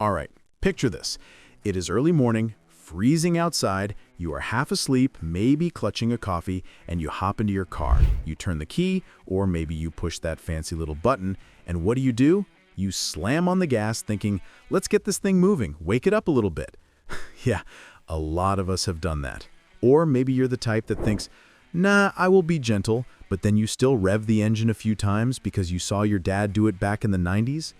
All right, picture this. It is early morning, freezing outside, you are half asleep, maybe clutching a coffee, and you hop into your car. You turn the key, or maybe you push that fancy little button, and what do? You slam on the gas thinking, let's get this thing moving, wake it up a little bit. Yeah, a lot of us have done that. Or maybe you're the type that thinks, nah, I will be gentle, but then you still rev the engine a few times because you saw your dad do it back in the 90s.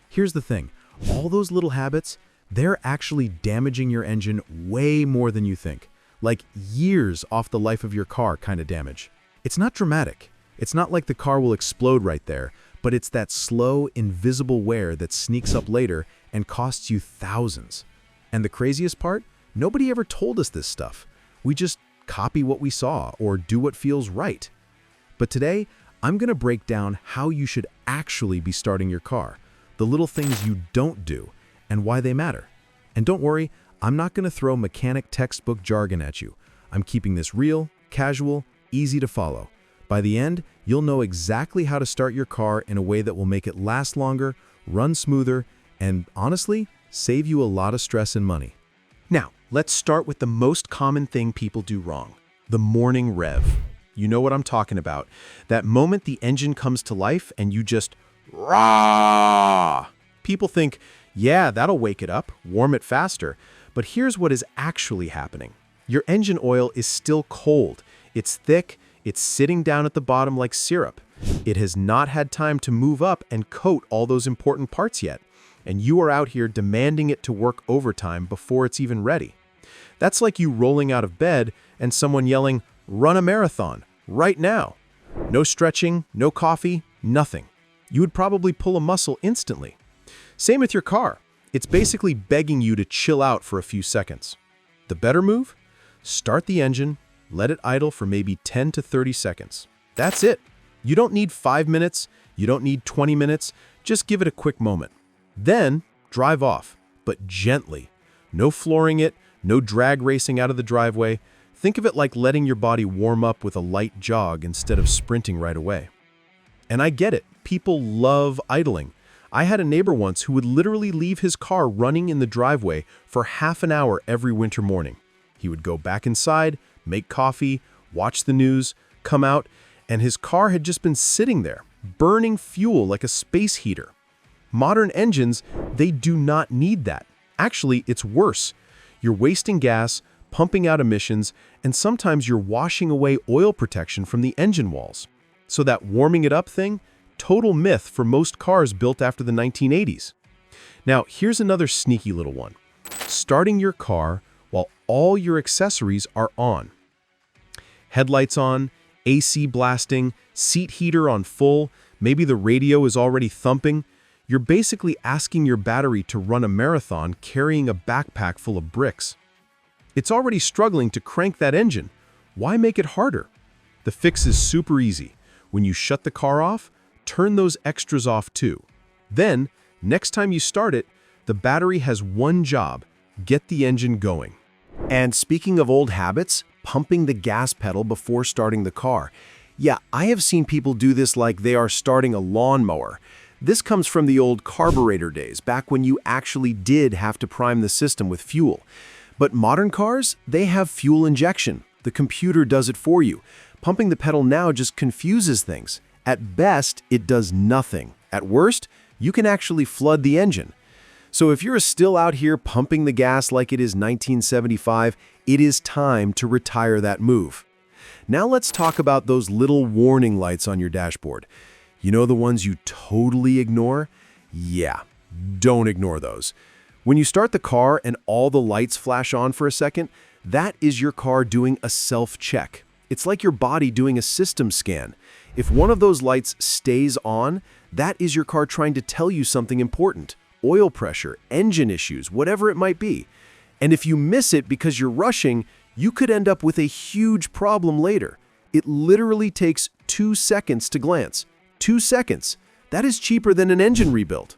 Here's the thing, all those little habits, they're actually damaging your engine way more than you think. Like years off the life of your car kind of damage. It's not dramatic. It's not like the car will explode right there, but it's that slow, invisible wear that sneaks up later and costs you thousands. And the craziest part? Nobody ever told us this stuff. We just copy what we saw or do what feels right. But today, I'm going to break down how you should actually be starting your car, the little things you don't do, and why they matter. And don't worry, I'm not going to throw mechanic textbook jargon at you. I'm keeping this real, casual, easy to follow. By the end, you'll know exactly how to start your car in a way that will make it last longer, run smoother, and honestly, save you a lot of stress and money. Now, let's start with the most common thing people do wrong, the morning rev. You know what I'm talking about. That moment the engine comes to life and you just rah! People think, yeah, that'll wake it up, warm it faster. But here's what is actually happening. Your engine oil is still cold. It's thick, it's sitting down at the bottom like syrup. It has not had time to move up and coat all those important parts yet. And you are out here demanding it to work overtime before it's even ready. That's like you rolling out of bed and someone yelling, run a marathon, right now. No stretching, no coffee, nothing. You would probably pull a muscle instantly. Same with your car. It's basically begging you to chill out for a few seconds. The better move? Start the engine, let it idle for maybe 10 to 30 seconds. That's it. You don't need 5 minutes, you don't need 20 minutes, just give it a quick moment. Then, drive off, but gently. No flooring it, no drag racing out of the driveway. Think of it like letting your body warm up with a light jog instead of sprinting right away. And I get it, people love idling. I had a neighbor once who would literally leave his car running in the driveway for half an hour every winter morning. He would go back inside, make coffee, watch the news, come out, and his car had just been sitting there, burning fuel like a space heater. Modern engines, they do not need that. Actually, it's worse. You're wasting gas, pumping out emissions, and sometimes you're washing away oil protection from the engine walls. So that warming it up thing, total myth for most cars built after the 1980s. Now, here's another sneaky little one. Starting your car while all your accessories are on. Headlights on, AC blasting, seat heater on full, maybe the radio is already thumping. You're basically asking your battery to run a marathon carrying a backpack full of bricks. It's already struggling to crank that engine. Why make it harder? The fix is super easy. When you shut the car off, turn those extras off too. Then, next time you start it, the battery has one job: get the engine going. And speaking of old habits, pumping the gas pedal before starting the car. Yeah, I have seen people do this like they are starting a lawnmower. This comes from the old carburetor days, back when you actually did have to prime the system with fuel. But modern cars, they have fuel injection. The computer does it for you. Pumping the pedal now just confuses things. At best, it does nothing. At worst, you can actually flood the engine. So if you're still out here pumping the gas like it is 1975, it is time to retire that move. Now let's talk about those little warning lights on your dashboard. You know the ones you totally ignore? Yeah, don't ignore those. When you start the car and all the lights flash on for a second, that is your car doing a self-check. It's like your body doing a system scan. If one of those lights stays on, that is your car trying to tell you something important. Oil pressure, engine issues, whatever it might be. And if you miss it because you're rushing, you could end up with a huge problem later. It literally takes 2 seconds to glance. 2 seconds. That is cheaper than an engine rebuild.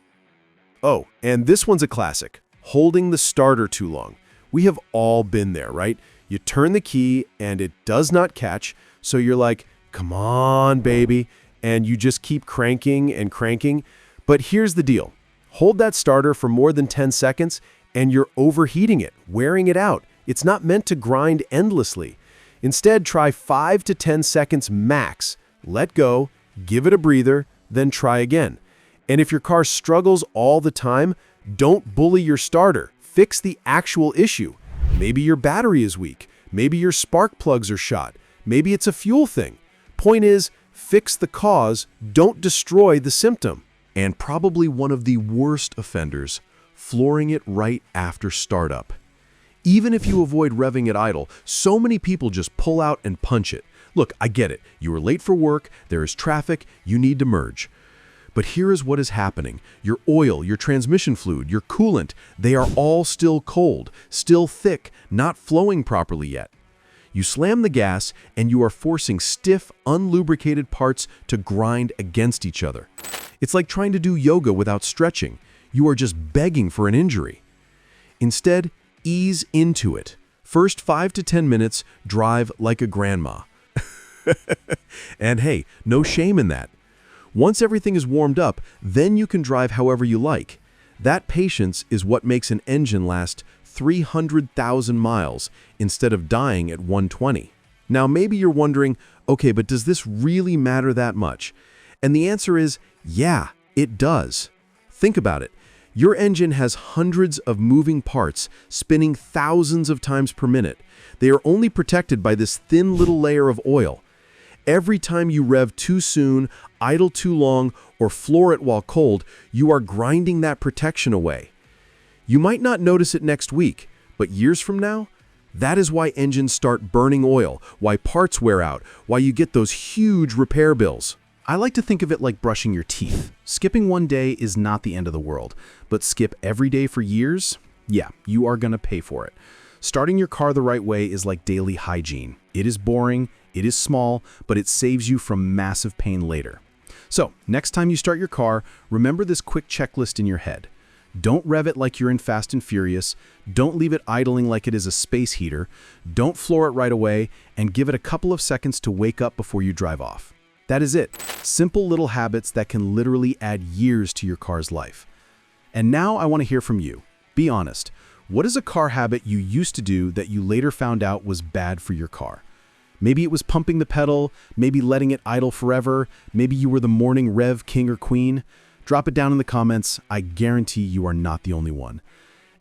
Oh, and this one's a classic. Holding the starter too long. We have all been there, right? You turn the key and it does not catch, so you're like, come on, baby, and you just keep cranking and cranking. But here's the deal. Hold that starter for more than 10 seconds, and you're overheating it, wearing it out. It's not meant to grind endlessly. Instead, try 5 to 10 seconds max. Let go, give it a breather, then try again. And if your car struggles all the time, don't bully your starter. Fix the actual issue. Maybe your battery is weak. Maybe your spark plugs are shot. Maybe it's a fuel thing. Point is, fix the cause, don't destroy the symptom. And probably one of the worst offenders, flooring it right after startup. Even if you avoid revving at idle, so many people just pull out and punch it. Look, I get it. You were late for work, there is traffic, you need to merge. But here is what is happening. Your oil, your transmission fluid, your coolant, they are all still cold, still thick, not flowing properly yet. You slam the gas and you are forcing stiff, unlubricated parts to grind against each other. It's like trying to do yoga without stretching. You are just begging for an injury. Instead, ease into it. First 5 to 10 minutes, drive like a grandma. And hey, no shame in that. Once everything is warmed up, then you can drive however you like. That patience is what makes an engine last 300,000 miles instead of dying at 120. Now maybe you're wondering, okay, but does this really matter that much? And the answer is, yeah, it does. Think about it. Your engine has hundreds of moving parts spinning thousands of times per minute. They are only protected by this thin little layer of oil. Every time you rev too soon, idle too long, or floor it while cold, you are grinding that protection away. You might not notice it next week, but years from now, that is why engines start burning oil, why parts wear out, why you get those huge repair bills. I like to think of it like brushing your teeth. Skipping one day is not the end of the world, but skip every day for years? Yeah, you are going to pay for it. Starting your car the right way is like daily hygiene. It is boring, it is small, but it saves you from massive pain later. So, next time you start your car, remember this quick checklist in your head. Don't rev it like you're in Fast and Furious. Don't leave it idling like it is a space heater. Don't floor it right away, and give it a couple of seconds to wake up before you drive off. That is it. Simple little habits that can literally add years to your car's life. And now I want to hear from you. Be honest. What is a car habit you used to do that you later found out was bad for your car? Maybe it was pumping the pedal, maybe letting it idle forever, maybe you were the morning rev king or queen. Drop it down in the comments. I guarantee you are not the only one.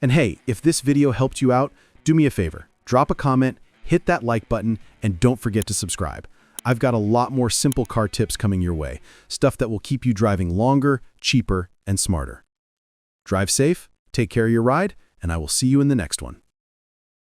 And hey, if this video helped you out, do me a favor. Drop a comment, hit that like button, and don't forget to subscribe. I've got a lot more simple car tips coming your way, stuff that will keep you driving longer, cheaper, and smarter. Drive safe, take care of your ride, and I will see you in the next one.